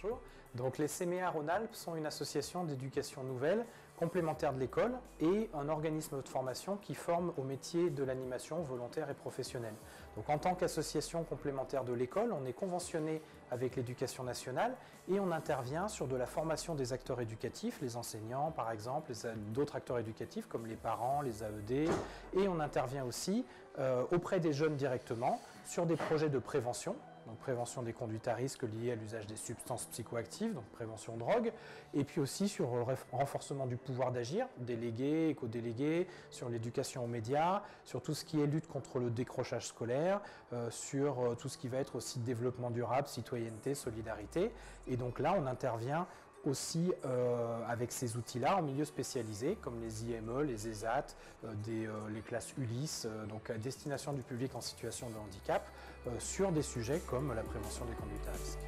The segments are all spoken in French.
Bonjour. Donc les CMEA Rhône-Alpes sont une association d'éducation nouvelle, complémentaire de l'école et un organisme de formation qui forme au métier de l'animation volontaire et professionnelle. Donc en tant qu'association complémentaire de l'école, on est conventionné avec l'éducation nationale et on intervient sur de la formation des acteurs éducatifs, les enseignants par exemple, d'autres acteurs éducatifs comme les parents, les AED, et on intervient aussi auprès des jeunes directement sur des projets de prévention. Donc prévention des conduites à risque liées à l'usage des substances psychoactives, donc prévention drogue, et puis aussi sur le renforcement du pouvoir d'agir, délégués, éco-délégués, sur l'éducation aux médias, sur tout ce qui est lutte contre le décrochage scolaire, sur tout ce qui va être aussi développement durable, citoyenneté, solidarité. Et donc là, on intervient aussi avec ces outils-là en milieu spécialisé comme les IME, les ESAT, les classes Ulysse, donc à destination du public en situation de handicap, sur des sujets comme la prévention des conduites à risque.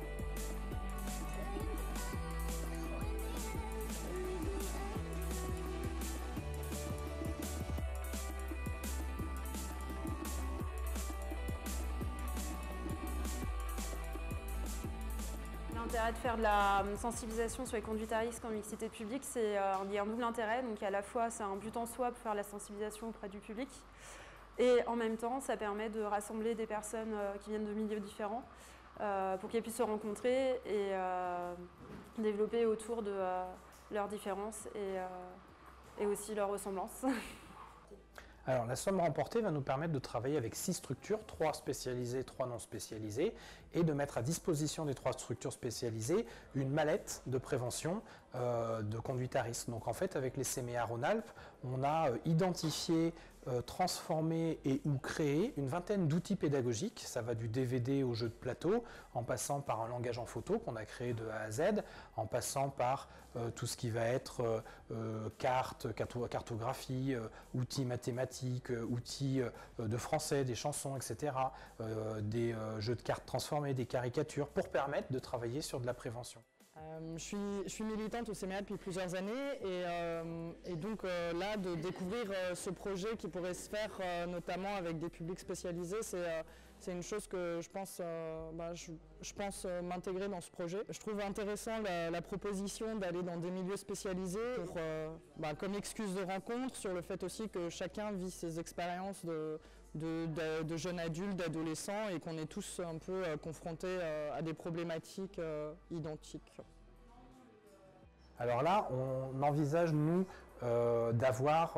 L'intérêt de faire de la sensibilisation sur les conduites à risque en mixité publique, il y a un double intérêt. Donc à la fois, c'est un but en soi pour faire la sensibilisation auprès du public. Et en même temps, ça permet de rassembler des personnes qui viennent de milieux différents pour qu'elles puissent se rencontrer et développer autour de leurs différences et aussi leurs ressemblances. Alors la somme remportée va nous permettre de travailler avec 6 structures, 3 spécialisées, 3 non spécialisées, et de mettre à disposition des 3 structures spécialisées une mallette de prévention de conduite à risque. Donc en fait avec les CMEA Rhône-Alpes, on a identifié, transformé et ou créé une vingtaine d'outils pédagogiques. Ça va du DVD au jeu de plateau, en passant par un langage en photo qu'on a créé de A à Z, en passant par tout ce qui va être cartographie, outils mathématiques, outils de français, des chansons, etc., des jeux de cartes transformés, des caricatures, pour permettre de travailler sur de la prévention. Je suis militante au CMEA depuis plusieurs années et donc là de découvrir ce projet qui pourrait se faire notamment avec des publics spécialisés, c'est une chose que je pense m'intégrer dans ce projet. Je trouve intéressant la proposition d'aller dans des milieux spécialisés comme excuse de rencontre, sur le fait aussi que chacun vit ses expériences de jeunes adultes, d'adolescents, et qu'on est tous un peu confrontés à des problématiques identiques. Alors là, on envisage, nous, d'avoir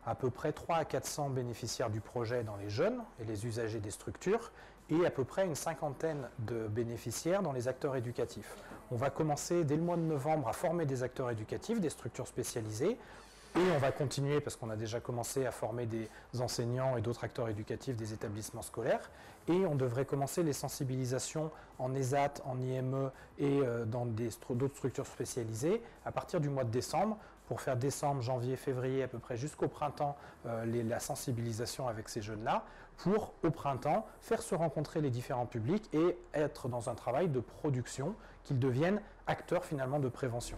à peu près 300 à 400 bénéficiaires du projet dans les jeunes et les usagers des structures, et à peu près une cinquantaine de bénéficiaires dans les acteurs éducatifs. On va commencer dès le mois de novembre à former des acteurs éducatifs, des structures spécialisées. Et on va continuer, parce qu'on a déjà commencé à former des enseignants et d'autres acteurs éducatifs des établissements scolaires. Et on devrait commencer les sensibilisations en ESAT, en IME et dans d'autres structures spécialisées à partir du mois de décembre, pour faire décembre, janvier, février, à peu près jusqu'au printemps, la sensibilisation avec ces jeunes-là, pour au printemps faire se rencontrer les différents publics et être dans un travail de production, qu'ils deviennent acteurs finalement de prévention.